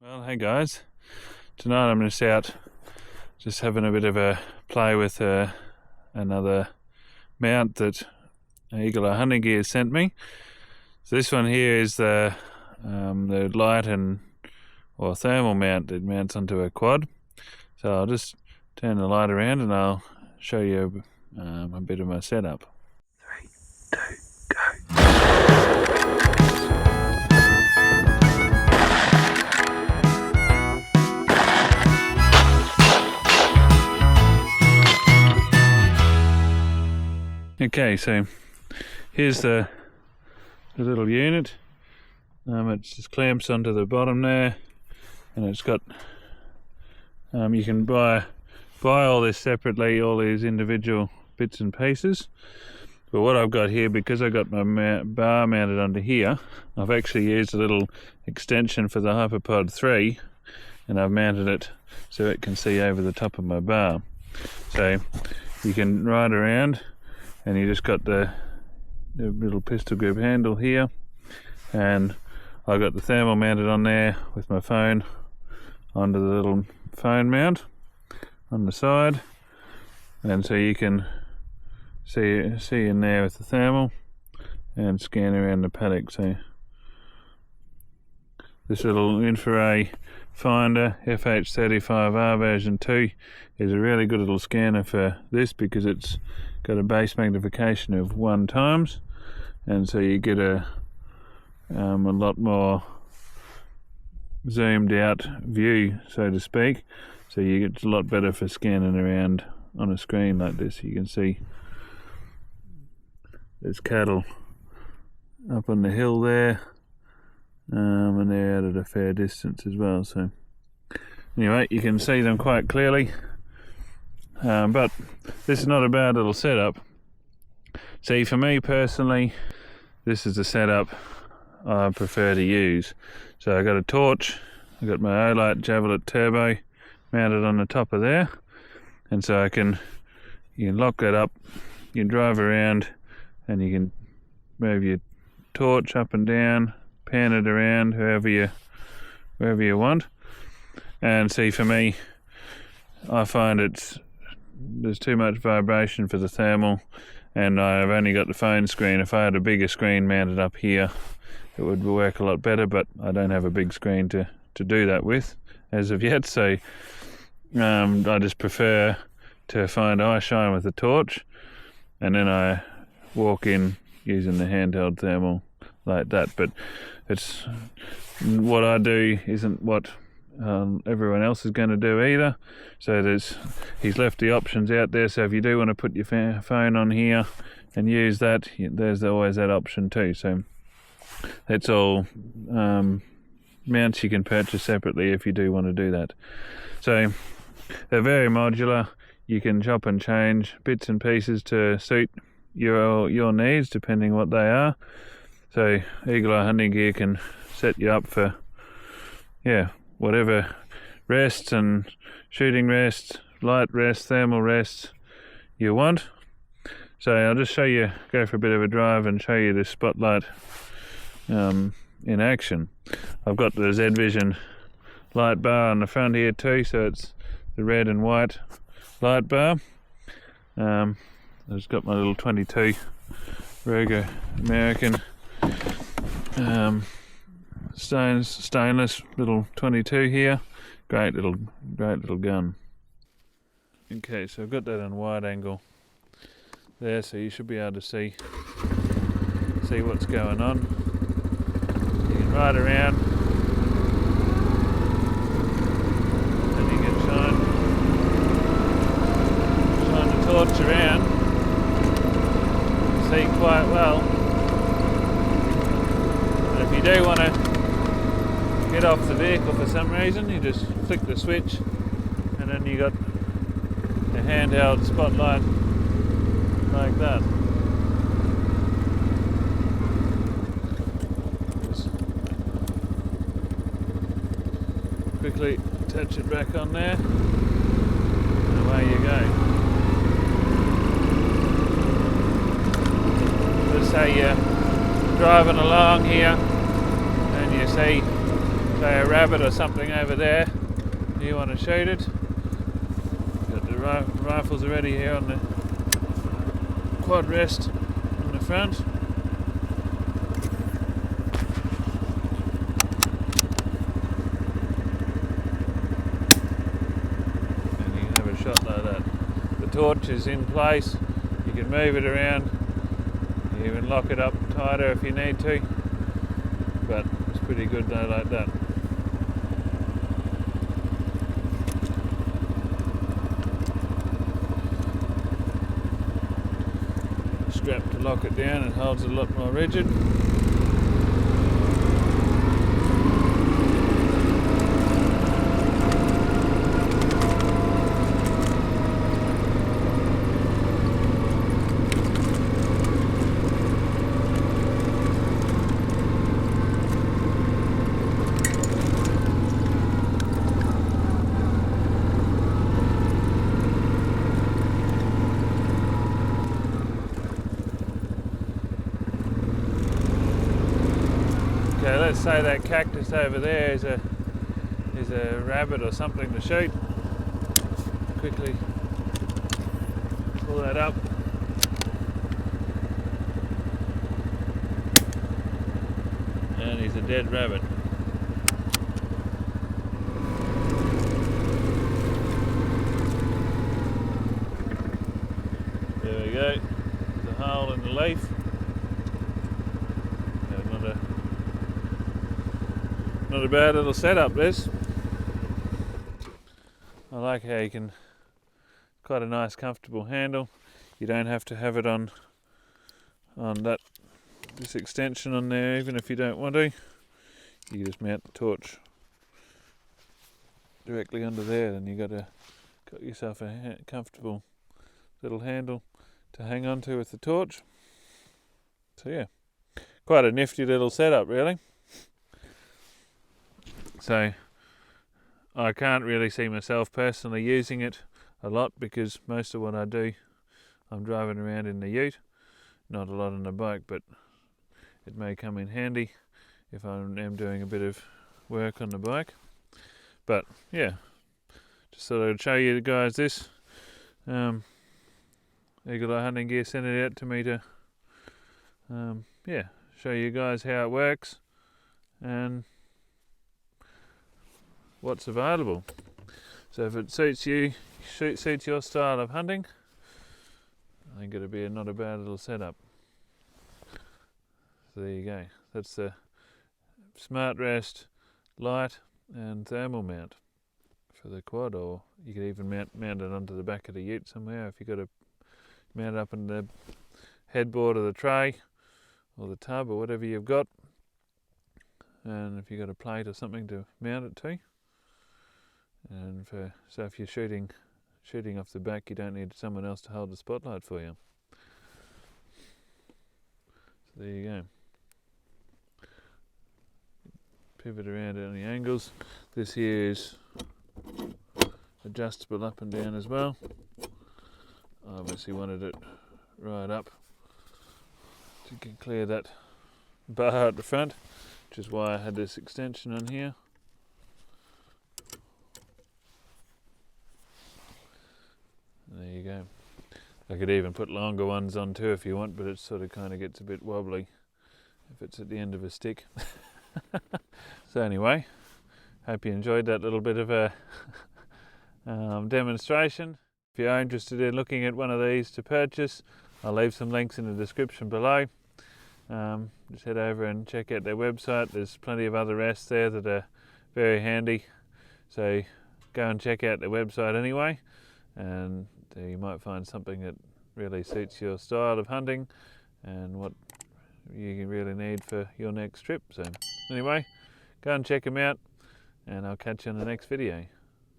Well, hey guys, tonight I'm just out just having a bit of a play with another mount that Eagle Eye Hunting Gear sent me. So this one here is the light or thermal mount that mounts onto a quad. So I'll just turn the light around and I'll show you a bit of my setup. 3, 2, go. Okay, so here's the little unit. It just clamps onto the bottom there, and it's got you can buy all this separately, all these individual bits and pieces. But what I've got here, because I got my bar mounted onto here, I've actually used a little extension for the Hyperpod 3, and I've mounted it so it can see over the top of my bar. So you can ride around, and you just got the little pistol grip handle here, and I got the thermal mounted on there with my phone onto the little phone mount on the side, and so you can see in there with the thermal and scan around the paddock. So this little infrared finder FH35R version 2 is a really good little scanner for this, because it's got a base magnification of 1 times, and so you get a lot more zoomed out view, so to speak. So you get a lot better for scanning around on a screen like this. You can see there's cattle up on the hill there, and they're out at a fair distance as well. So anyway, you can see them quite clearly. But this is not a bad little setup. See, for me personally, this is the setup I prefer to use. So I got a torch, I got my Olight Javelot Turbo mounted on the top of there, and so you can lock that up, you can drive around, and you can move your torch up and down, pan it around wherever you want. And see, for me, I find there's too much vibration for the thermal, and I've only got the phone screen. If I had a bigger screen mounted up here, it would work a lot better, but I don't have a big screen to do that with as of yet. So I just prefer to find eye shine with the torch, and then I walk in using the handheld thermal like that. But it's what I do isn't what everyone else is going to do either. So he's left the options out there, so if you do want to put your phone on here and use that, there's always that option too. So that's all mounts you can purchase separately if you do want to do that. So they're very modular. You can chop and change bits and pieces to suit your needs depending what they are. So Eagle Eye Hunting Gear can set you up for whatever rests and shooting rests, light rests, thermal rests you want. So I'll just go for a bit of a drive and show you the spotlight in action. I've got the Z Vision light bar on the front here too, so it's the red and white light bar. I've just got my little 22 Ruger American stainless little 22 here. Great little gun. Okay, so I've got that on wide angle there, so you should be able to see what's going on. You can ride around and you can shine the torch around, see quite well. And if you do want to get off the vehicle for some reason, you just flick the switch, and then you got a handheld spotlight like that. Just quickly attach it back on there, and away you go. Let's say you're driving along here and you see say a rabbit or something over there, you want to shoot it. Got the rifles already here on the quad rest on the front. And you can have a shot like that. The torch is in place, you can move it around, you even lock it up tighter if you need to, but it's pretty good though like that. Strap to lock it down, it holds a lot more rigid. Okay, let's say that cactus over there is a rabbit or something to shoot. Quickly pull that up. And he's a dead rabbit. There we go. There's a hole in the leaf. Not a bad little setup, this. I like how you can, quite a nice comfortable handle. You don't have to have it on this extension on there, even if you don't want to. You can just mount the torch directly under there, then you got yourself a comfortable little handle to hang on to with the torch. So yeah, quite a nifty little setup really. So I can't really see myself personally using it a lot because most of what I do, I'm driving around in the ute, not a lot on the bike, but it may come in handy if I am doing a bit of work on the bike. But yeah, just thought I'd show you guys this. Eagle Eye Hunting Gear sent it out to me to show you guys how it works and what's available. So if it suits you, suits your style of hunting, I think it'll be not a bad little setup. So there you go. That's the Smart Rest light and thermal mount for the quad, or you could even mount it onto the back of the ute somewhere if you've got to mount it up in the headboard of the tray or the tub or whatever you've got, and if you've got a plate or something to mount it to. And so if you're shooting off the back, you don't need someone else to hold the spotlight for you. So there you go. Pivot around at any angles. This here is adjustable up and down as well. I obviously wanted it right up so you can clear that bar at the front, which is why I had this extension on here. There you go. I could even put longer ones on too if you want, but it sort of kind of gets a bit wobbly if it's at the end of a stick. So anyway, hope you enjoyed that little bit of a demonstration. If you are interested in looking at one of these to purchase, I'll leave some links in the description below. Just head over and check out their website. There's plenty of other rests there that are very handy, so go and check out their website anyway, and there you might find something that really suits your style of hunting and what you really need for your next trip. So anyway, go and check them out, and I'll catch you in the next video.